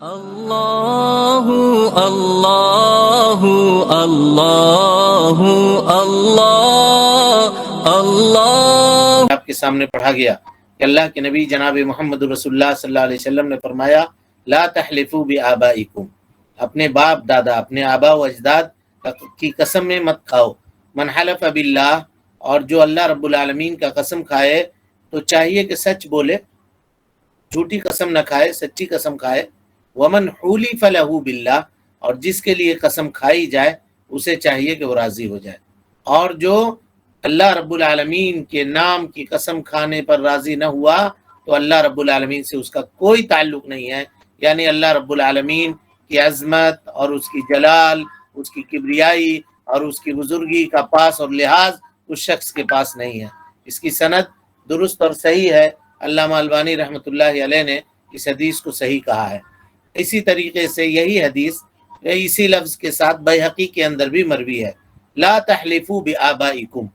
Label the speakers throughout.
Speaker 1: اللہ اللہ اللہ اللہ اللہ
Speaker 2: آپ کے سامنے پڑھا گیا کہ اللہ کے نبی جناب محمد رسول اللہ صلی اللہ علیہ وسلم نے فرمایا لا تحلفوا بآبائکم، اپنے باپ دادا اپنے آبا و اجداد کی قسم میں مت کھاؤ. من حلف باللہ، اور جو اللہ رب العالمین کا قسم کھائے تو چاہیے کہ سچ بولے، جھوٹی قسم نہ کھائے، سچی قسم کھائے. ومن حلف له باللہ، اور جس کے لیے قسم کھائی جائے اسے چاہیے کہ وہ راضی ہو جائے. اور جو اللہ رب العالمین کے نام کی قسم کھانے پر راضی نہ ہوا تو اللہ رب العالمین سے اس کا کوئی تعلق نہیں ہے. یعنی اللہ رب العالمین کی عظمت اور اس کی جلال، اس کی کبریائی اور اس کی بزرگی کا پاس اور لحاظ اس شخص کے پاس نہیں ہے. اس کی سند درست اور صحیح ہے. علامہ البانی رحمۃ اللہ علیہ نے اس حدیث کو صحیح کہا ہے. اسی طریقے سے یہی حدیث اسی لفظ کے ساتھ بیہقی کے اندر بھی مروی ہے. لا تحلفوا بآبائکم،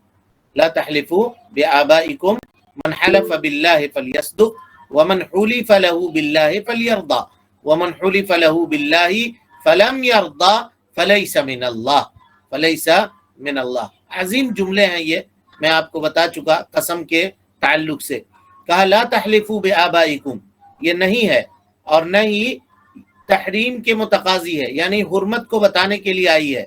Speaker 2: لا تحلفوا بآبائکم، من حلف باللہ فلیصدق ومن حلف له باللہ فلیرضى ومن حلف له باللہ فلم یرضى فلیس من اللہ، فلیس من اللہ. عظیم جملے ہیں یہ، میں آپ کو بتا چکا قسم کے تعلق سے. کہا لا تحلفوا بآبائکم، یہ نہیں ہے اور نہ ہی تحریم کے متقاضی ہے، یعنی حرمت کو بتانے کے لیے آئی ہے.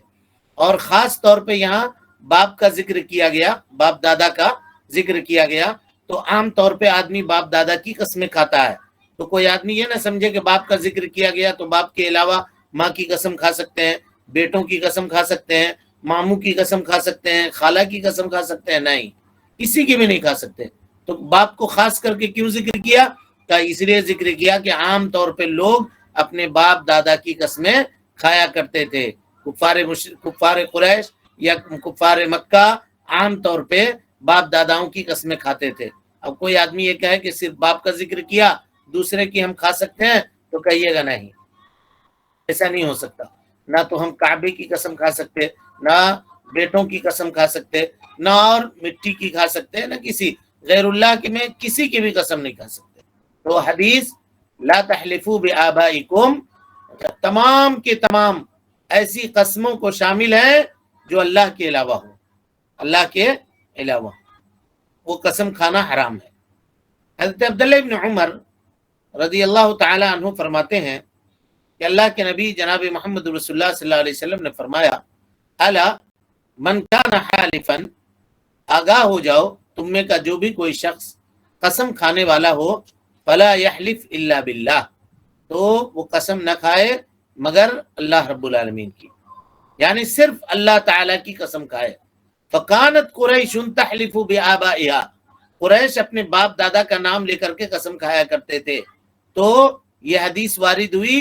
Speaker 2: اور خاص طور پہ یہاں باپ کا ذکر کیا گیا، باپ دادا کا ذکر کیا گیا. تو عام طور پہ آدمی باپ دادا کی قسمیں کھاتا ہے، تو کوئی آدمی یہ نہ سمجھے کہ باپ کا ذکر کیا گیا تو باپ کے علاوہ ماں کی قسم کھا سکتے ہیں، بیٹوں کی قسم کھا سکتے ہیں، ماموں کی قسم کھا سکتے ہیں، خالہ کی قسم کھا سکتے ہیں. نہیں، کسی کی بھی نہیں کھا سکتے. تو باپ کو خاص کر کے کیوں ذکر کیا؟ کہ اس لیے ذکر کیا کہ عام طور پہ لوگ اپنے باپ دادا کی قسمیں کھایا کرتے تھے. کفار قریش یا کفار مکہ عام طور پہ باپ داداؤں کی قسمیں کھاتے تھے. اب کوئی آدمی یہ کہے کہ صرف باپ کا ذکر کیا دوسرے کی ہم کھا سکتے ہیں، تو کہیے گا نہیں، ایسا نہیں ہو سکتا. نہ تو ہم کعبے کی قسم کھا سکتے، نہ بیٹوں کی قسم کھا سکتے، نہ اور مٹی کی کھا سکتے، نہ کسی غیر اللہ کی میں کسی کی بھی قسم نہیں کھا سکتے. تو حدیث لا تحلفوا بآبائکم تمام کے تمام ایسی قسموں کو شامل ہے جو اللہ کے علاوہ ہو، اللہ کے علاوہ وہ قسم کھانا حرام ہے. حضرت عبداللہ ابن عمر رضی اللہ تعالی عنہ فرماتے ہیں کہ اللہ کے نبی جناب محمد رسول اللہ صلی اللہ علیہ وسلم نے فرمایا الا من کان حالفا، آگاہ ہو جاؤ تم میں کا جو بھی کوئی شخص قسم کھانے والا ہو، فلا یحلف الا باللہ، تو وہ قسم نہ کھائے مگر اللہ رب العالمین کی، یعنی صرف اللہ تعالی کی قسم کھائے. فکانت قریش تحلف بآبائها، قریش اپنے باپ دادا کا نام لے کر کے قسم کھایا کرتے تھے. تو یہ حدیث وارد ہوئی،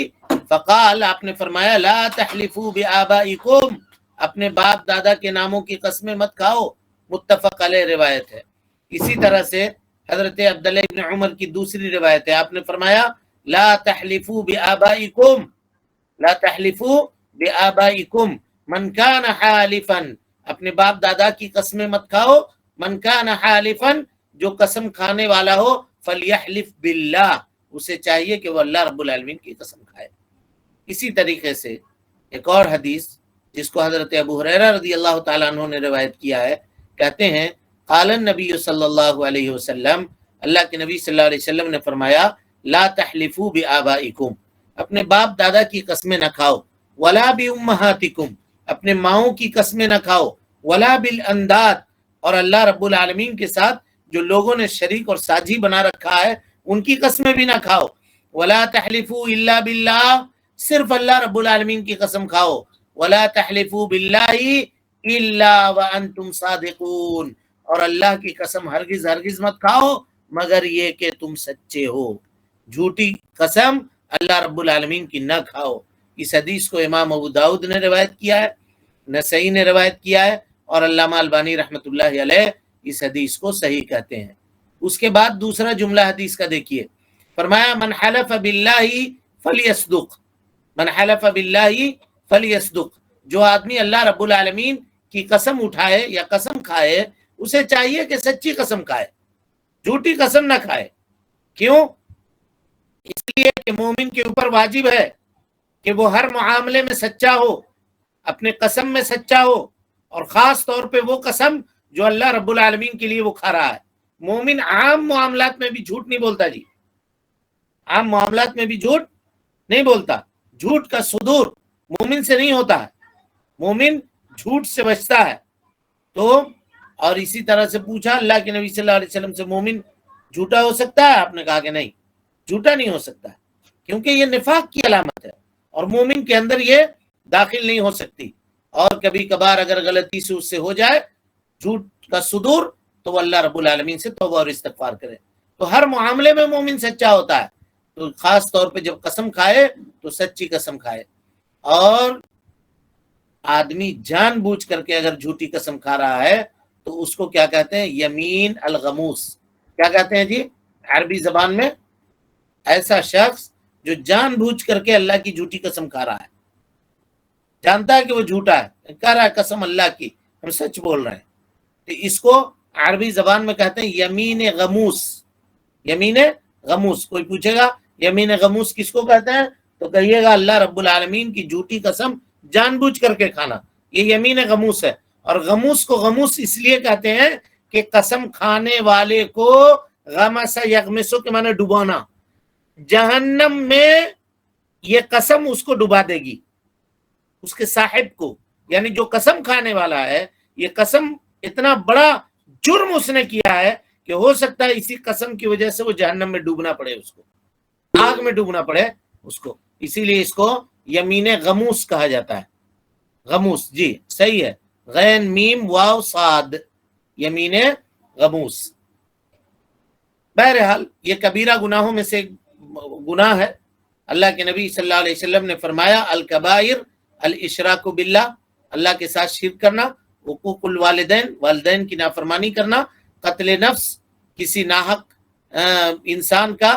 Speaker 2: فقال، آپ نے فرمایا لا تحلفوا بآبائکم، اپنے باپ دادا کے ناموں کی قسمیں مت کھاؤ. متفق علیہ روایت ہے. اسی طرح سے حضرت عبداللہ ابن عمر کی دوسری روایت ہے، آپ نے فرمایا لا تحلفوا بآبائکم، لا تحلفوا بآبائکم من کان حالفا، اپنے باپ دادا کی قسمیں مت کھاؤ. من کان حالفا، جو قسم کھانے والا ہو، فلیحلف باللہ، اسے چاہیے کہ وہ اللہ رب العالمین کی قسم کھائے. اسی طریقے سے ایک اور حدیث جس کو حضرت ابو ہریرہ رضی اللہ تعالیٰ عنہ نے روایت کیا ہے، کہتے ہیں قال النبی صلی اللہ علیہ وسلم، اللہ کے نبی صلی اللہ علیہ وسلم نے فرمایا لا تحلفوا بآبائکم، اپنے باپ دادا کی قسمیں نہ کھاؤ. ولا بامہاتکم، اپنے ماؤں کی قسمیں نہ کھاؤ. ولا بالانداد، اور اللہ رب العالمین کے ساتھ جو لوگوں نے شریک اور ساجی بنا رکھا ہے ان کی قسمیں بھی نہ کھاؤ. ولا تحلفوا الا باللہ، صرف اللہ رب العالمین کی قسم کھاؤ. ولا تحلفوا باللہ الا وانتم صادقون، اور اللہ کی قسم ہرگز ہرگز مت کھاؤ مگر یہ کہ تم سچے ہو. جھوٹی قسم اللہ رب العالمین کی نہ کھاؤ. اس حدیث کو امام ابو داؤد نے روایت کیا ہے، نسائی نے روایت کیا ہے، اور علامہ البانی رحمۃ اللہ علیہ اس حدیث کو صحیح کہتے ہیں. اس کے بعد دوسرا جملہ حدیث کا دیکھیے، فرمایا من حلف باللہ فلیصدق، من حلف باللہ فلیصدق، جو آدمی اللہ رب العالمین کی قسم اٹھائے یا قسم کھائے اسے چاہیے کہ سچی قسم کھائے، جھوٹی قسم نہ کھائے. کیوں؟ اس لیے کہ مومن کے اوپر واجب ہے کہ وہ ہر معاملے میں سچا ہو، اپنے قسم میں سچا ہو، اور خاص طور پہ وہ قسم جو اللہ رب العالمین کے لیے وہ کھا رہا ہے۔ مومن عام معاملات میں بھی جھوٹ نہیں بولتا جی، عام معاملات میں بھی جھوٹ نہیں بولتا۔ جھوٹ کا صدور مومن سے نہیں ہوتا ہے، مومن جھوٹ سے بچتا ہے۔ تو اور اسی طرح سے پوچھا اللہ کے نبی صلی اللہ علیہ وسلم سے، مومن جھوٹا ہو سکتا ہے؟ آپ نے کہا کہ نہیں، جھوٹا نہیں ہو سکتا، کیونکہ یہ نفاق کی علامت ہے اور مومن کے اندر یہ داخل نہیں ہو سکتی۔ اور کبھی کبھار اگر غلطی سے اس سے ہو جائے جھوٹ کا صدور، تو وہ اللہ رب العالمین سے توبہ اور استغفار کرے۔ تو ہر معاملے میں مومن سچا ہوتا ہے، تو خاص طور پہ جب قسم کھائے تو سچی قسم کھائے۔ اور آدمی جان بوجھ کر کے اگر جھوٹی قسم کھا رہا ہے تو اس کو کیا کہتے ہیں؟ یمین الغموس۔ کیا کہتے ہیں جی عربی زبان میں؟ ایسا شخص جو جان بوجھ کر کے اللہ کی جھوٹی قسم کھا رہا ہے، جانتا ہے کہ وہ جھوٹا ہے، کہہ رہا ہے قسم اللہ کی ہم سچ بول رہے ہیں، تو اس کو عربی زبان میں کہتے ہیں یمین غموس۔ یمین غموس۔ کوئی پوچھے گا یمین غموس کس کو کہتے ہیں تو کہیے گا اللہ رب العالمین کی جھوٹی قسم جان بوجھ کر کے کھانا، یہ یمین غموس ہے۔ اور غموس کو غموس اس لیے کہتے ہیں کہ قسم کھانے والے کو غمس یغمسو کے معنی ڈبونا، جہنم میں یہ قسم اس کو ڈبا دے گی، اس کے صاحب کو، یعنی جو قسم کھانے والا ہے، یہ قسم اتنا بڑا جرم اس نے کیا ہے کہ ہو سکتا ہے اسی قسم کی وجہ سے وہ جہنم میں ڈوبنا پڑے، اس کو آگ میں ڈوبنا پڑے اس کو، اسی لیے اس کو یمین غموس کہا جاتا ہے۔ غموس جی صحیح ہے، غین میم واو صاد، یمین غموس۔ بہرحال یہ کبیرہ گناہوں میں سے گناہ ہے۔ اللہ کے نبی صلی اللہ علیہ وسلم نے فرمایا الکبائر الاشراک باللہ، اللہ کے ساتھ شرک کرنا، حقوق الوالدین، والدین کی نافرمانی کرنا، قتل نفس، کسی ناحق انسان کا،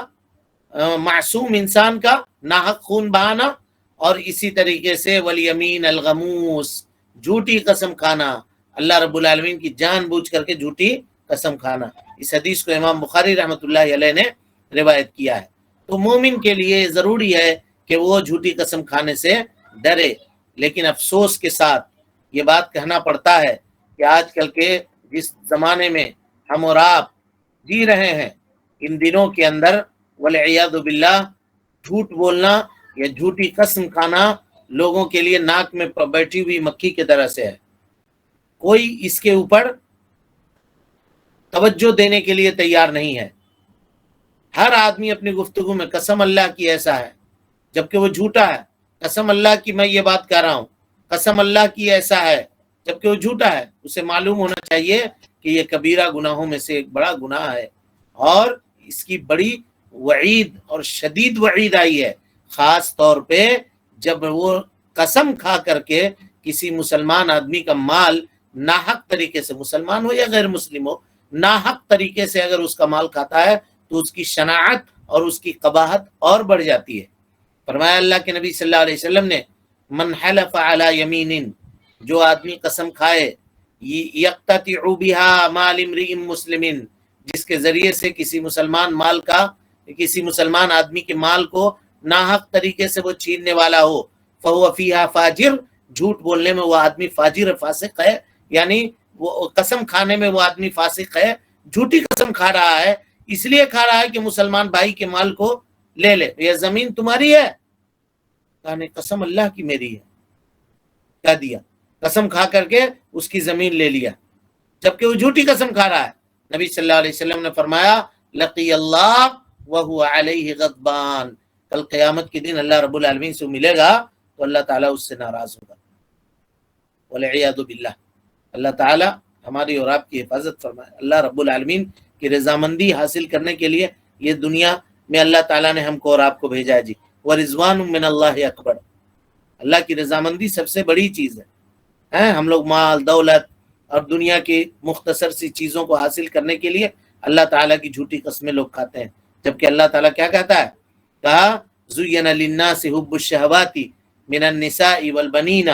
Speaker 2: معصوم انسان کا ناحق خون بہانا، اور اسی طریقے سے والیمین الغموس، جھوٹی قسم کھانا، اللہ رب العالمین کی جان بوجھ کر کے جھوٹی قسم کھانا۔ اس حدیث کو امام بخاری رحمۃ اللہ علیہ نے روایت کیا ہے۔ تو مومن کے لیے ضروری ہے کہ وہ جھوٹی قسم کھانے سے ڈرے، لیکن افسوس کے ساتھ یہ بات کہنا پڑتا ہے کہ آج کل کے جس زمانے میں ہم اور آپ جی رہے ہیں، ان دنوں کے اندر والعیاذ باللہ جھوٹ بولنا یا جھوٹی قسم کھانا لوگوں کے لیے ناک میں بیٹھی ہوئی مکھی کی طرح سے ہے۔ کوئی اس کے اوپر توجہ دینے کے لیے تیار نہیں ہے۔ ہر آدمی اپنی گفتگو میں قسم اللہ کی ایسا ہے، جبکہ وہ جھوٹا ہے۔ قسم اللہ کی میں یہ بات کہہ رہا ہوں، قسم اللہ کی ایسا ہے، جبکہ وہ جھوٹا ہے۔ اسے معلوم ہونا چاہیے کہ یہ کبیرہ گناہوں میں سے ایک بڑا گناہ ہے، اور اس کی بڑی وعید اور شدید وعید آئی ہے، خاص طور پہ جب وہ قسم کھا کر کے کسی مسلمان آدمی کا مال ناحق طریقے سے، مسلمان ہو یا غیر مسلم ہو، ناحق طریقے سے اگر اس کا مال کھاتا ہے تو اس کی شناعت اور اس کی قباحت اور بڑھ جاتی ہے۔ فرمایا اللہ کے نبی صلی اللہ علیہ وسلم نے من حلف علی یمین، جو آدمی قسم کھائے یقتطع بها مال امرئ مسلم، جس کے ذریعے سے کسی مسلمان آدمی کے مال کو ناحق طریقے سے وہ چھیننے والا ہو، فهو فیہا فاجر، جھوٹ بولنے میں وہ آدمی فاجر فاسق ہے، یعنی وہ قسم کھانے میں وہ آدمی فاسق ہے، جھوٹی قسم کھا رہا ہے، اس لیے کھا رہا ہے کہ مسلمان بھائی کے مال کو لے لے۔ یہ زمین تمہاری ہے؟ کہا قسم اللہ کی میری ہے، کہہ دیا، قسم کھا کر کے اس کی زمین لے لیا، جبکہ وہ جھوٹی قسم کھا رہا ہے۔ نبی صلی اللہ علیہ وسلم نے فرمایا لقی اللہ وہو علیہ غضبان، کل قیامت کے دن اللہ رب العالمین سے ملے گا تو اللہ تعالیٰ اس سے ناراض ہوگا، والعیاذ باللہ۔ اللہ تعالیٰ ہماری اور آپ کی حفاظت فرمائے۔ اللہ رب العالمین کی رضامندی حاصل کرنے کے لیے یہ دنیا میں اللہ تعالیٰ نے ہم کو اور آپ کو بھیجا ہے جی۔ ورضوان من اللہ اکبر، اللہ کی رضامندی سب سے بڑی چیز ہے۔ ہم لوگ مال دولت اور دنیا کی مختصر سی چیزوں کو حاصل کرنے کے لیے اللہ تعالیٰ کی جھوٹی قسمیں لوگ کھاتے ہیں، جبکہ اللہ تعالیٰ کیا کہتا ہے؟ کہا زین للناس حب الشہوات من النساء والبنین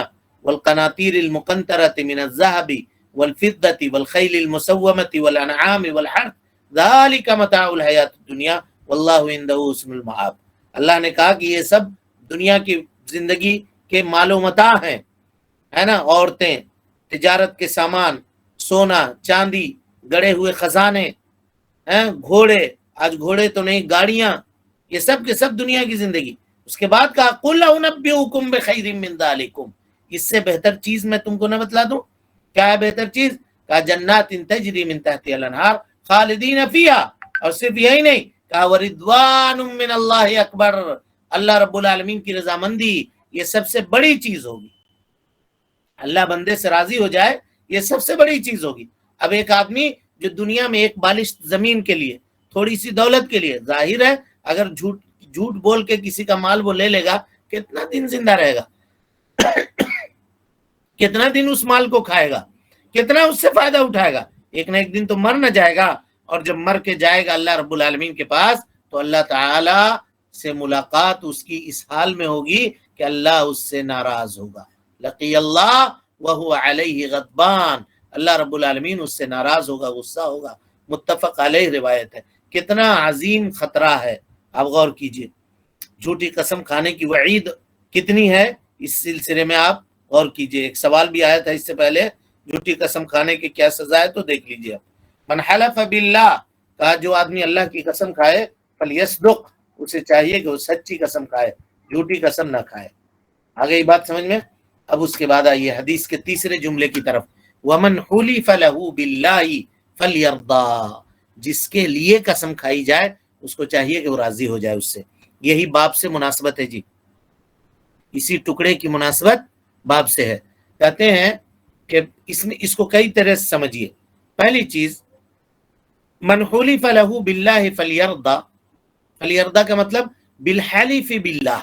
Speaker 2: والقناطیر المقنطرة من الذهب والفضة والخیل المسومة والانعام والحرث ذلك متاع الحیاة الدنیا واللہ عنده حسن المآب۔ اللہ نے کہا کہ یہ سب دنیا کی زندگی کے مال و متاع ہیں، ہے نا، عورتیں، تجارت کے سامان، سونا چاندی، گڑے ہوئے خزانے، ہیں گھوڑے، آج گھوڑے تو نہیں گاڑیاں، یہ سب کے سب دنیا کی زندگی۔ اس کے بعد کہا قل انبئکم بخیر من ذالکم، اس سے بہتر چیز میں تم کو نہ بتلا دوں؟ کیا ہے بہتر چیز؟ کہا جنات تجری من تحتها الانہار خالدین فیہا، اور صرف یہی نہیں، کہا ورضوان من اللہ اکبر، اللہ رب العالمین کی رضامندی یہ سب سے بڑی چیز ہوگی، اللہ بندے سے راضی ہو جائے یہ سب سے بڑی چیز ہوگی۔ اب ایک آدمی جو دنیا میں ایک بالش زمین کے لیے، تھوڑی سی دولت کے لیے، ظاہر ہے اگر جھوٹ بول کے کسی کا مال وہ لے لے گا، کتنا دن زندہ رہے گا، کتنا دن اس مال کو کھائے گا، کتنا اس سے فائدہ اٹھائے گا؟ ایک نہ ایک دن تو مر نہ جائے گا، اور جب مر کے جائے گا اللہ رب العالمین کے پاس تو اللہ تعالی سے ملاقات اس کی اس حال میں ہوگی کہ اللہ اس سے ناراض ہوگا، لقی اللہ وہو علیہ غضبان، اللہ رب العالمین اس سے ناراض ہوگا، غصہ ہوگا، متفق علیہ روایت ہے۔ کتنا عظیم خطرہ ہے، آپ غور کیجئے، جھوٹی قسم کھانے کی وعید کتنی ہے، اس سلسلے میں آپ غور کیجئے۔ ایک سوال بھی آیا تھا اس سے پہلے، جھوٹی قسم کھانے کی کیا سزا ہے، تو دیکھ لیجئے آپ۔ من حلف باللہ، کہا جو آدمی اللہ کی قسم کھائے، فلیصدق، اسے چاہیے کہ وہ سچی قسم کھائے، جھوٹی قسم نہ کھائے۔ آگے یہ بات سمجھ میں؟ اب اس کے بعد آئیے حدیث کے تیسرے جملے کی طرف، وَمَنْ حُلِفَ لَهُ بِاللَّهِ فَلْيَرْضَى، جس کے لیے قسم کھائی جائے اس کو چاہیے کہ وہ راضی ہو جائے اس سے۔ یہی باب سے مناسبت ہے جی، اسی ٹکڑے کی مناسبت باب سے ہے۔ کہتے ہیں کہ اس کو کئی طرح سے سمجھیے۔ پہلی چیز، من حلف له باللہ فلیرضى، فلیرضى کا مطلب بالحلف باللہ،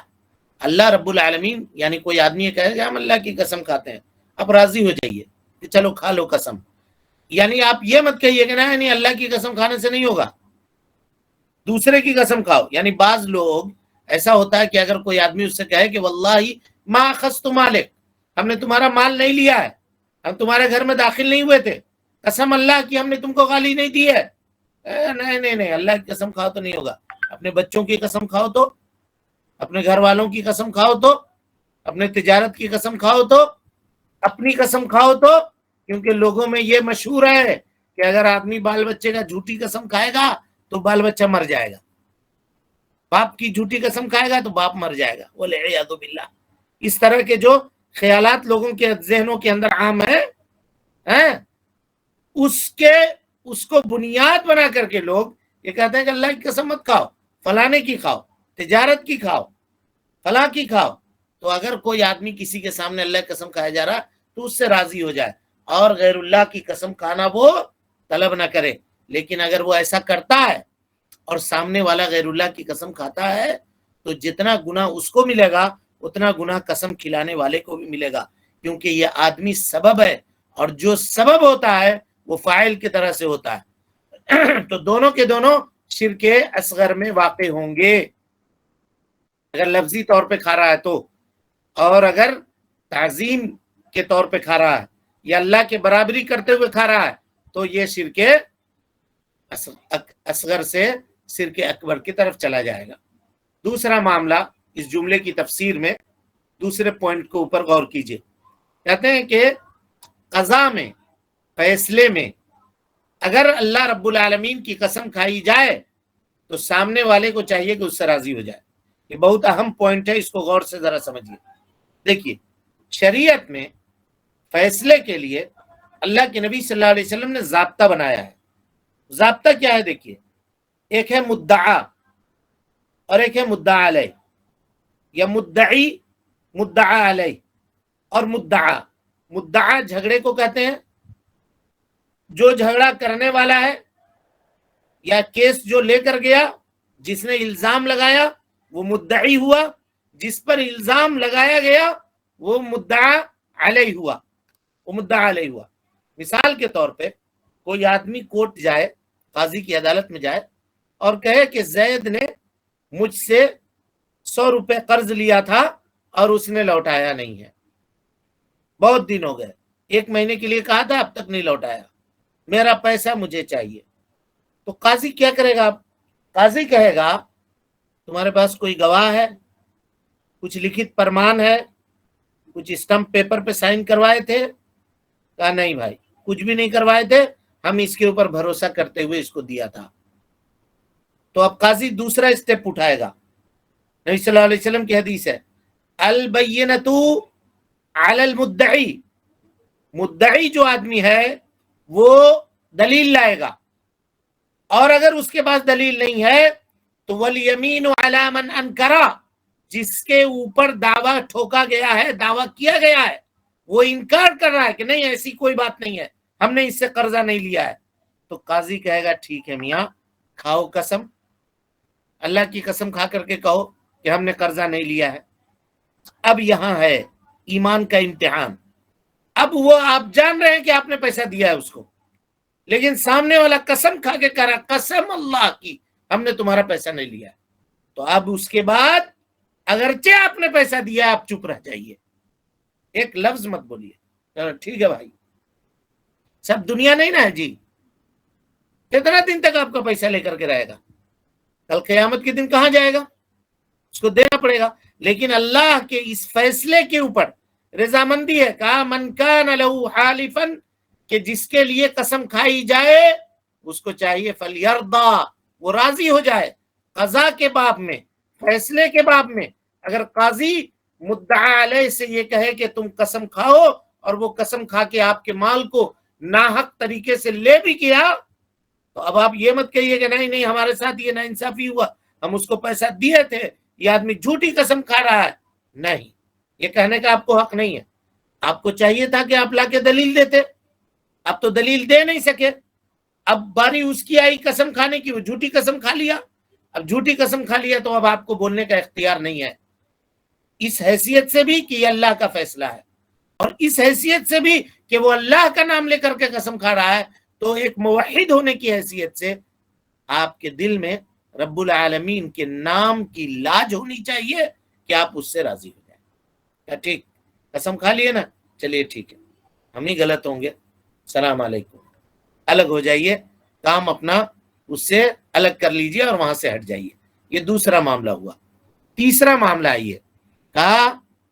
Speaker 2: اللہ رب العالمین، یعنی کوئی آدمی یہ کہے کہ ہم اللہ کی قسم کھاتے ہیں، آپ راضی ہو جائیے کہ چلو کھا لو قسم، یعنی آپ یہ مت کہیے کہ نہیں اللہ کی قسم کھانے سے نہیں ہوگا، دوسرے کی قسم کھاؤ۔ یعنی بعض لوگ ایسا ہوتا ہے کہ اگر کوئی آدمی اس سے کہے کہ واللہ ما اخذت مالک، ہم نے تمہارا مال نہیں لیا ہے، ہم تمہارے گھر میں داخل نہیں ہوئے تھے، قسم اللہ کی ہم نے تم کو گالی نہیں دی ہے، نہیں اللہ کی قسم کھاؤ تو نہیں ہوگا، اپنے بچوں کی قسم کھاؤ تو، اپنے گھر والوں کی قسم کھاؤ تو، اپنے تجارت کی قسم کھاؤ تو، اپنی قسم کھاؤ تو، کیونکہ لوگوں میں یہ مشہور ہے کہ اگر آدمی بال بچے کا جھوٹی قسم کھائے گا تو بال بچہ مر جائے گا، باپ کی جھوٹی قسم کھائے گا تو باپ مر جائے گا، والعیاذ باللہ۔ اس طرح کے جو خیالات لوگوں کے ذہنوں کے اندر عام ہے، اس کو بنیاد بنا کر کے لوگ یہ کہتے ہیں کہ اللہ کی قسم مت کھاؤ، فلانے کی کھاؤ، تجارت کی کھاؤ، فلاں کی کھاؤ۔ تو اگر کوئی آدمی کسی کے سامنے اللہ کی قسم کھایا جا رہا تو اس سے راضی ہو جائے، اور غیر اللہ کی قسم کھانا وہ طلب نہ کرے۔ لیکن اگر وہ ایسا کرتا ہے اور سامنے والا غیر اللہ کی قسم کھاتا ہے تو جتنا گناہ اس کو ملے گا اتنا گناہ قسم کھلانے والے کو بھی ملے گا، کیونکہ یہ آدمی سبب ہے، اور جو سبب ہوتا ہے وہ فاعل کی طرح سے ہوتا ہے۔ تو دونوں کے دونوں شرک اصغر میں واقع ہوں گے، اگر لفظی طور پہ کھا رہا ہے تو، اور اگر تعظیم کے طور پہ کھا رہا ہے یا اللہ کے برابری کرتے ہوئے کھا رہا ہے تو یہ شرک اصغر سے شرک اکبر کی طرف چلا جائے گا۔ دوسرا معاملہ اس جملے کی تفسیر میں، دوسرے پوائنٹ کو اوپر غور کیجئے، کہتے ہیں کہ قضا میں، فیصلے میں اگر اللہ رب العالمین کی قسم کھائی جائے تو سامنے والے کو چاہیے کہ اس سے راضی ہو جائے۔ یہ بہت اہم پوائنٹ ہے، اس کو غور سے ذرا سمجھیے۔ دیکھیے، شریعت میں فیصلے کے لیے اللہ کے نبی صلی اللہ علیہ وسلم نے ضابطہ بنایا ہے۔ ضابطہ کیا ہے؟ دیکھیے، ایک ہے مدعا اور ایک ہے مدعا علیہ، یا مدعی، مدعا علیہ اور مدعا۔ مدعا جھگڑے کو کہتے ہیں، جو جھگڑا کرنے والا ہے یا کیس جو لے کر گیا، جس نے الزام لگایا وہ مدعی ہوا، جس پر الزام لگایا گیا وہ مدعا علیہ ہوا، وہ مدعا علیہ ہوا۔ مثال کے طور پہ کوئی آدمی کورٹ جائے، قاضی کی عدالت میں جائے اور کہے کہ زید نے مجھ سے 100 روپے قرض لیا تھا اور اس نے لوٹایا نہیں ہے، بہت دن ہو گئے، 1 مہینے کے لیے کہا تھا اب تک نہیں لوٹایا، میرا پیسہ مجھے چاہیے۔ تو قاضی کیا کرے گا؟ قاضی کہے گا تمہارے پاس کوئی گواہ ہے، کچھ لکھت پرمان ہے، کچھ اسٹمپ پیپر پہ سائن کروائے تھے؟ کہا نہیں بھائی، کچھ بھی نہیں کروائے تھے، ہم اس کے اوپر بھروسہ کرتے ہوئے اس کو دیا تھا۔ تو اب قاضی دوسرا اسٹیپ اٹھائے گا۔ نبی صلی اللہ علیہ وسلم کی حدیث ہے، البینۃ علی المدعی، مدعی جو آدمی ہے وہ دلیل لائے گا، اور اگر اس کے پاس دلیل نہیں ہے تو والیمین علی من انکر، جس کے اوپر دعویٰ ٹھوکا گیا ہے، دعویٰ کیا گیا ہے، وہ انکار کر رہا ہے کہ نہیں ایسی کوئی بات نہیں ہے، ہم نے اس سے قرضہ نہیں لیا ہے، تو قاضی کہے گا ٹھیک ہے میاں، کھاؤ قسم، اللہ کی قسم کھا کر کے کہو کہ ہم نے قرضہ نہیں لیا ہے۔ اب یہاں ہے ایمان کا امتحان۔ اب وہ آپ جان رہے ہیں کہ آپ نے پیسہ دیا ہے اس کو، لیکن سامنے والا قسم کھا کے کہہ رہا قسم اللہ کی ہم نے تمہارا پیسہ نہیں لیا ہے، تو اب اس کے بعد اگرچہ آپ نے پیسہ دیا آپ چپ رہ جائیے، ایک لفظ مت بولیے، ٹھیک ہے بھائی، سب دنیا نہیں نا ہے جی، کتنا دن تک آپ کا پیسہ لے کر کے رہے گا؟ کل قیامت کے دن کہاں جائے گا؟ اس کو دینا پڑے گا۔ لیکن اللہ کے اس فیصلے کے اوپر رضامندی ہے، کہا من کان لہ حالفا، کہ جس کے لیے قسم کھائی جائے اس کو چاہیے فلیرضا، وہ راضی ہو جائے۔ قضا کے باب میں، فیصلے کے باب میں اگر قاضی مدعا علیہ سے یہ کہے کہ تم قسم کھاؤ، اور وہ قسم کھا کے آپ کے مال کو ناحق طریقے سے لے بھی کیا، تو اب آپ یہ مت کہیے کہ نہیں نہیں ہمارے ساتھ یہ ناانصافی ہوا، ہم اس کو پیسہ دیے تھے، یہ آدمی جھوٹی قسم کھا رہا ہے۔ نہیں، یہ کہنے کا آپ کو حق نہیں ہے۔ آپ کو چاہیے تھا کہ آپ لا کے دلیل دیتے، اب تو دلیل دے نہیں سکے، اب باری اس کی آئی قسم کھانے کی، وہ جھوٹی قسم کھا لیا۔ اب جھوٹی قسم کھا لیا تو اب آپ کو بولنے کا اختیار نہیں ہے، اس حیثیت سے بھی کہ یہ اللہ کا فیصلہ ہے، اور اس حیثیت سے بھی کہ وہ اللہ کا نام لے کر کے قسم کھا رہا ہے، تو ایک موحد ہونے کی حیثیت سے آپ کے دل میں رب العالمین کے نام کی لاج ہونی چاہیے کہ آپ اس سے راضی ہو جائیں۔ کیا ٹھیک؟ قسم کھا لیے نا، چلیے ٹھیک ہے، ہم ہی غلط ہوں گے، السلام علیکم، الگ ہو جائیے، کام اپنا اس سے الگ کر لیجئے اور وہاں سے ہٹ جائیے۔ یہ دوسرا معاملہ ہوا۔ تیسرا معاملہ آئیے، کہا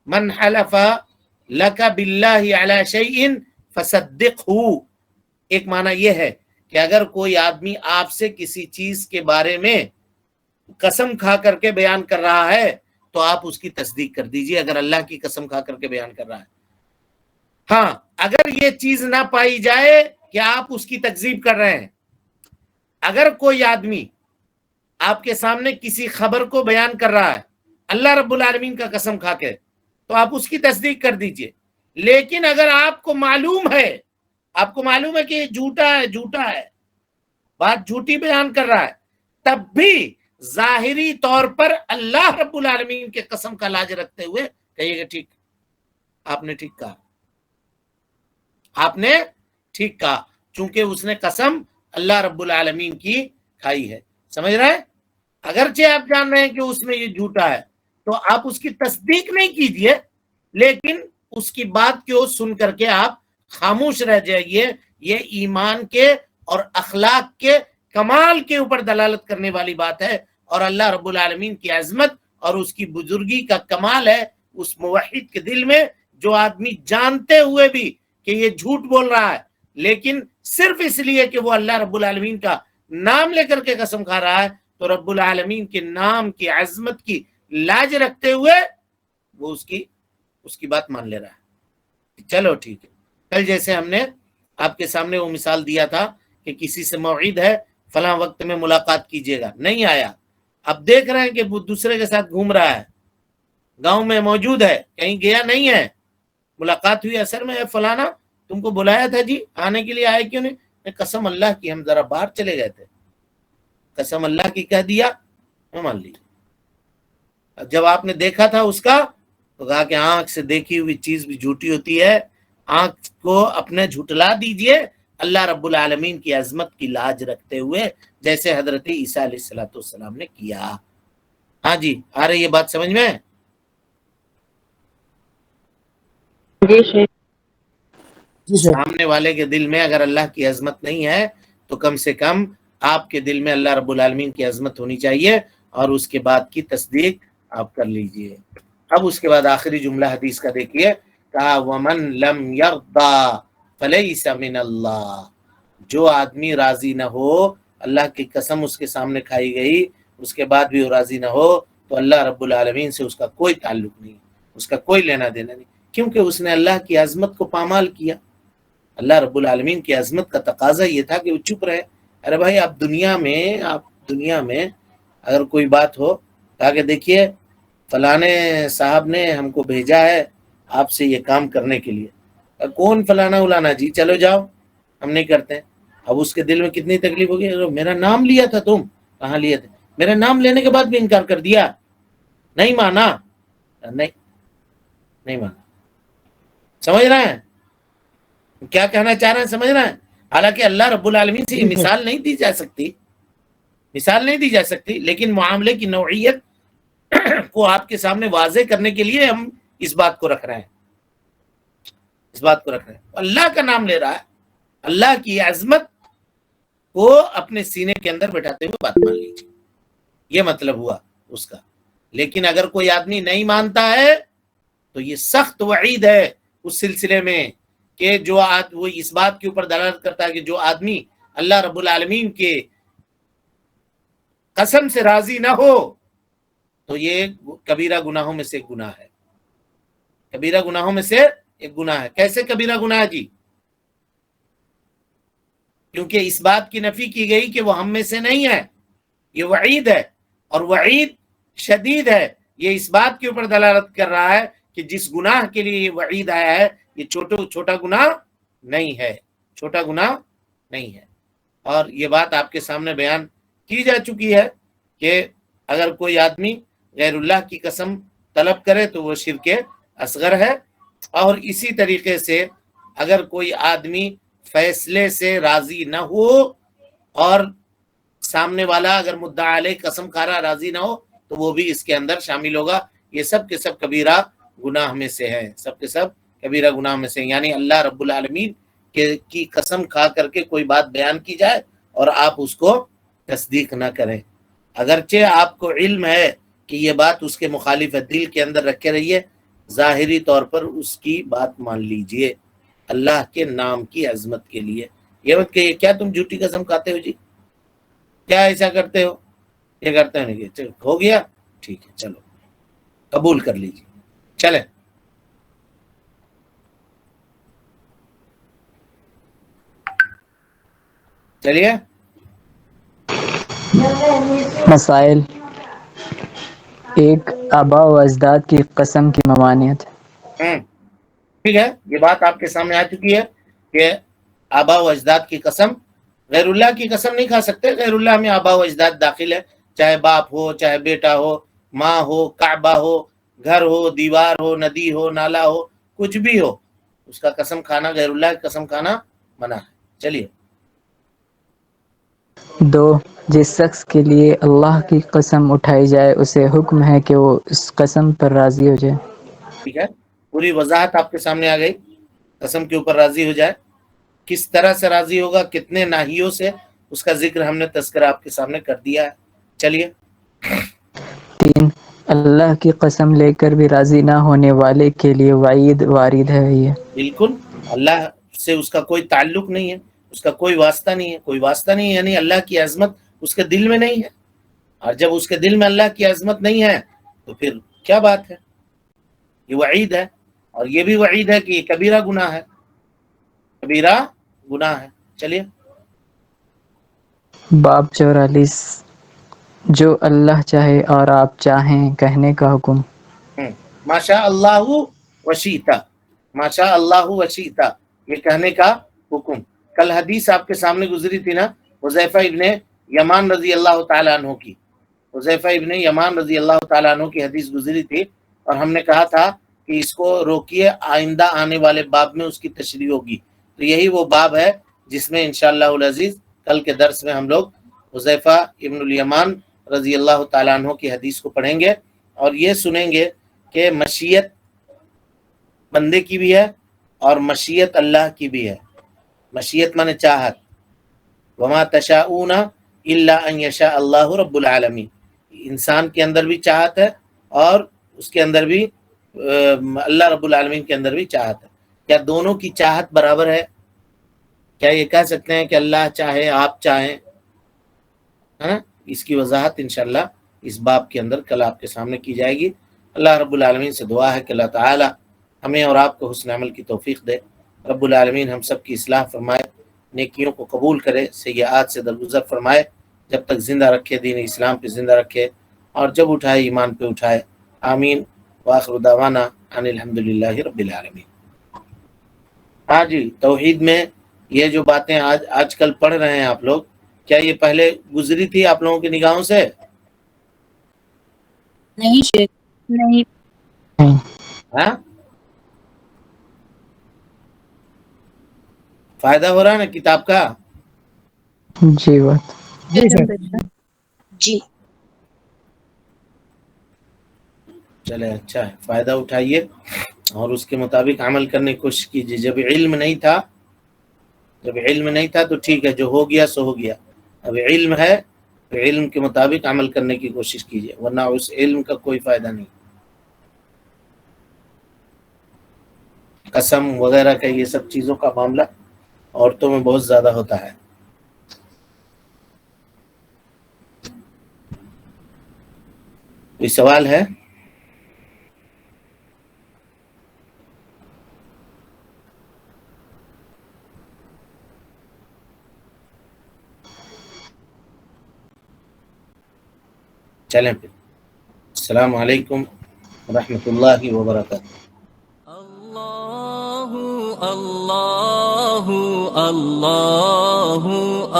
Speaker 2: من حلف لک باللہ علی شیء فصدقہ۔ ایک معنی یہ ہے کہ اگر کوئی آدمی آپ سے کسی چیز کے بارے میں قسم کھا کر کے بیان کر رہا ہے تو آپ اس کی تصدیق کر دیجئے، اگر اللہ کی قسم کھا کر کے بیان کر رہا ہے۔ ہاں، اگر یہ چیز نہ پائی جائے کہ آپ اس کی تکذیب کر رہے ہیں، اگر کوئی آدمی آپ کے سامنے کسی خبر کو بیان کر رہا ہے اللہ رب العالمین کا قسم کھا کے، تو آپ اس کی تصدیق کر دیجئے۔ لیکن اگر آپ کو معلوم ہے کہ یہ جھوٹا ہے، بات جھوٹی بیان کر رہا ہے، تب بھی ظاہری طور پر اللہ رب العالمین کے قسم کا لاج رکھتے ہوئے کہیے کہ ٹھیک، آپ نے ٹھیک کہا، آپ نے ٹھیک کہا، چونکہ اس نے قسم اللہ رب العالمین کی کھائی ہے۔ سمجھ رہے ہیں؟ اگرچہ آپ جان رہے ہیں کہ اس میں یہ جھوٹا ہے، تو آپ اس کی تصدیق نہیں کیجئے، لیکن اس کی بات کو سن کر کے آپ خاموش رہ جائیے۔ یہ ایمان کے اور اخلاق کے کمال کے اوپر دلالت کرنے والی بات ہے، اور اللہ رب العالمین کی عظمت اور اس کی بزرگی کا کمال ہے اس موحد کے دل میں، جو آدمی جانتے ہوئے بھی کہ یہ جھوٹ بول رہا ہے، لیکن صرف اس لیے کہ وہ اللہ رب العالمین کا نام لے کر کے قسم کھا رہا ہے، تو رب العالمین کے نام کی عظمت کی لاج رکھتے ہوئے وہ اس کی بات مان لے رہا ہے۔ چلو ٹھیک ہے، کل جیسے ہم نے آپ کے سامنے وہ مثال دیا تھا کہ کسی سے موعد ہے فلاں وقت میں ملاقات کیجیے گا، نہیں آیا، اب دیکھ رہے ہیں کہ وہ دوسرے کے ساتھ گھوم رہا ہے، گاؤں میں موجود ہے، کہیں گیا نہیں ہے، ملاقات ہوئی، اثر میں فلانا تم کو بلایا تھا جی، آنے کے لیے آئے کیوں نہیں؟ قسم اللہ کی ہم ذرا باہر چلے گئے تھے، قسم اللہ کی کہہ دیا، مان لیجیے۔ جب آپ نے دیکھا تھا اس کا تو کہا کہ آنکھ سے دیکھی ہوئی چیز بھی جھوٹی ہوتی ہے، آنکھ کو اپنے جھٹلا دیجئے اللہ رب العالمین کی عظمت کی لاج رکھتے ہوئے، جیسے حضرت عیسیٰ علیہ السلام نے کیا۔ ہاں جی، آ رہی یہ بات سمجھ میں؟ سامنے والے کے دل میں اگر اللہ کی عظمت نہیں ہے تو کم سے کم آپ کے دل میں اللہ رب العالمین کی عظمت ہونی چاہیے، اور اس کے بعد کی تصدیق آپ کر لیجئے۔ اب اس کے بعد آخری جملہ حدیث کا دیکھیے، کہا وَمَن لَمْ يَرْضَى فَلَيْسَ مِنَ اللَّهِ، جو آدمی راضی نہ ہو، اللہ کی قسم اس کے سامنے کھائی گئی، اس کے بعد بھی وہ راضی نہ ہو، تو اللہ رب العالمین سے اس کا کوئی تعلق نہیں، اس کا کوئی لینا دینا نہیں، کیونکہ اس نے اللہ کی عظمت کو پامال کیا۔ اللہ رب العالمین کی عظمت کا تقاضا یہ تھا کہ وہ چپ رہے۔ ارے بھائی آپ دنیا میں اگر کوئی بات ہو، کہا کہ دیکھیے فلانے صاحب نے ہم کو بھیجا ہے آپ سے یہ کام کرنے کے لیے، کون فلانا الانا جی، چلو جاؤ، ہم نہیں کرتے۔ اب اس کے دل میں کتنی تکلیف ہوگی، میرا نام لیا تھا، تم کہاں لیا تھا، میرا نام لینے کے بعد بھی انکار کر دیا، نہیں مانا، نہیں مانا۔ سمجھ رہے ہیں کیا کہنا چاہ رہے ہیں؟ سمجھ رہے ہیں؟ حالانکہ اللہ رب العالمین سے یہ مثال نہیں دی جا سکتی، مثال نہیں دی جا سکتی، لیکن معاملے کی نوعیت کو آپ کے سامنے واضح کرنے کے لیے ہم اس بات کو رکھ رہے ہیں، اس بات کو رکھ رہے ہیں۔ اللہ کا نام لے رہا ہے، اللہ کی عظمت کو اپنے سینے کے اندر بٹھاتے ہوئے بات مان لیجیے، یہ مطلب ہوا اس کا۔ لیکن اگر کوئی آدمی نہیں مانتا ہے تو یہ سخت وعید ہے اس سلسلے میں کہ جو وہ اس بات کے اوپر دلالت کرتا ہے کہ جو آدمی اللہ رب العالمین کے قسم سے راضی نہ ہو تو یہ کبیرہ گناہوں میں سے ایک گناہ ہے، کبیرہ گناہوں میں سے ایک گناہ ہے۔ کیسے کبیرہ گناہ ہے جی؟ کیونکہ اس بات کی نفی کی گئی کہ وہ ہم میں سے نہیں ہے، یہ وعید ہے، اور وعید شدید ہے۔ یہ اس بات کے اوپر دلالت کر رہا ہے کہ جس گناہ کے لیے یہ وعید آیا ہے یہ چھوٹا گناہ نہیں ہے، چھوٹا گناہ نہیں ہے۔ اور یہ بات آپ کے سامنے بیان کی جا چکی ہے کہ اگر کوئی آدمی غیر اللہ کی قسم طلب کرے تو وہ شرک اصغر ہے، اور اسی طریقے سے اگر کوئی آدمی فیصلے سے راضی نہ ہو اور سامنے والا اگر مدعا علیہ قسم کھا رہا راضی نہ ہو تو وہ بھی اس کے اندر شامل ہوگا۔ یہ سب کے سب کبیرہ گناہ میں سے ہے، سب کے سب کبیرہ گناہ میں سے، یعنی اللہ رب العالمین کی قسم کھا کر کے کوئی بات بیان کی جائے اور آپ اس کو تصدیق نہ کریں، اگرچہ آپ کو علم ہے کہ یہ بات اس کے مخالف ہے، دل کے اندر رکھے رہیے، ظاہری طور پر اس کی بات مان لیجئے اللہ کے نام کی عظمت کے لیے۔ یہ مت کہ کیا تم جھوٹی قسم کھاتے ہو جی، کیا ایسا کرتے ہو، یہ کرتے ہیں نہیں، ہو گیا ٹھیک ہے، چلو قبول کر لیجیے، چلیں۔ چلیے
Speaker 3: مسائل، ایک آباء و اجداد کی قسم کی ممانعت۔
Speaker 2: ٹھیک ہے، یہ بات آپ کے سامنے آ چکی ہے کہ آباء و اجداد کی قسم، غیر اللہ کی قسم نہیں کھا سکتے۔ غیر اللہ میں آباء و اجداد داخل ہے، چاہے باپ ہو، چاہے بیٹا ہو، ماں ہو، کعبہ ہو، گھر ہو، دیوار ہو، ندی ہو، نالا ہو، کچھ بھی ہو، اس کا قسم کھانا، غیر اللہ کی قسم کھانا منع ہے۔ چلیے۔
Speaker 3: دو، جس شخص کے لیے اللہ کی قسم اٹھائی جائے اسے حکم ہے کہ وہ اس قسم پر راضی ہو جائے۔
Speaker 2: ٹھیک ہے، پوری وضاحت آپ کے سامنے آ گئی، قسم کے اوپر راضی ہو جائے، کس طرح سے راضی ہوگا، کتنے ناحیوں سے، اس کا ذکر ہم نے تذکرہ آپ کے سامنے کر دیا ہے۔ چلیے۔
Speaker 3: تین، اللہ کی قسم لے کر بھی راضی نہ ہونے والے کے لیے وعید وارد ہے۔ یہ
Speaker 2: بالکل، اللہ سے اس کا کوئی تعلق نہیں ہے، اس کا کوئی واسطہ نہیں ہے، کوئی واسطہ نہیں ہے، یعنی اللہ کی عظمت اس کے دل میں نہیں ہے، اور جب اس کے دل میں اللہ کی عظمت نہیں ہے تو پھر کیا بات ہے، یہ وعید ہے، اور یہ بھی وعید ہے کہ یہ کبیرہ گناہ ہے، کبیرہ گناہ ہے۔ چلیے۔
Speaker 3: باب 44، جو اللہ چاہے اور آپ چاہیں کہنے کا حکم۔
Speaker 2: ماشاء اللہ وشیتا، ماشاء اللہ وشیتا، یہ کہنے کا حکم۔ کل حدیث آپ کے سامنے گزری تھی نا، حذیفہ ابن یمان رضی اللہ تعالیٰ عنہ کی، حذیفہ ابن یمان رضی اللہ تعالیٰ عنہ کی حدیث گزری تھی، اور ہم نے کہا تھا کہ اس کو روکیے، آئندہ آنے والے باب میں اس کی تشریح ہوگی۔ تو یہی وہ باب ہے جس میں انشاءاللہ العزیز کل کے درس میں ہم لوگ حذیفہ ابن الیمان رضی اللہ تعالیٰ عنہ کی حدیث کو پڑھیں گے، اور یہ سنیں گے کہ مشیت بندے کی بھی ہے اور مشیت اللہ کی بھی ہے۔ مشیت مانے چاہت، وما تشاؤون الا ان یشاء اللہ رب العالمین، انسان کے اندر بھی چاہت ہے اور اس کے اندر بھی اللہ رب العالمین کے اندر بھی چاہت ہے. کیا دونوں کی چاہت برابر ہے؟ کیا یہ کہہ سکتے ہیں کہ اللہ چاہے آپ چاہیں؟ اس کی وضاحت انشاءاللہ اس باب کے اندر کل آپ کے سامنے کی جائے گی. اللہ رب العالمین سے دعا ہے کہ اللہ تعالی ہمیں اور آپ کو حسن عمل کی توفیق دے. رب العالمین ہم سب کی اصلاح فرمائے، نیکیوں کو قبول کرے، سیئات سے درگزر فرمائے، جب تک زندہ رکھے دین اسلام پہ زندہ رکھے، اور جب اٹھائے ایمان پہ اٹھائے. آمین. وآخر دعوانا ان الحمدللہ رب العالمین. ہاں جی، توحید میں یہ جو باتیں آج کل پڑھ رہے ہیں آپ لوگ، کیا یہ پہلے گزری تھی آپ لوگوں کی نگاہوں سے؟
Speaker 4: نہیں شیخ، نہیں.
Speaker 2: ہاں، فائدہ ہو رہا ہے نا کتاب کا؟
Speaker 3: جی بات.
Speaker 4: جی
Speaker 2: چلے اچھا ہے، فائدہ اٹھائیے اور اس کے مطابق عمل کرنے کی کوشش کیجیے. جب علم نہیں تھا تو ٹھیک ہے، جو ہو گیا سو ہو گیا. اب علم ہے تو علم کے مطابق عمل کرنے کی کوشش کیجیے، ورنہ اس علم کا کوئی فائدہ نہیں. قسم وغیرہ کا یہ سب چیزوں کا معاملہ عورتوں میں بہت زیادہ ہوتا ہے. کوئی سوال ہے؟ چلیں پھر. السلام علیکم ورحمۃ اللہ وبرکاتہ.
Speaker 1: اللہ اللہ اللہ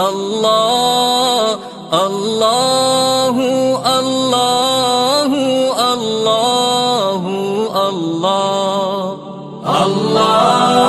Speaker 1: اللہ اللہ اللہ اللہ اللہ اللہ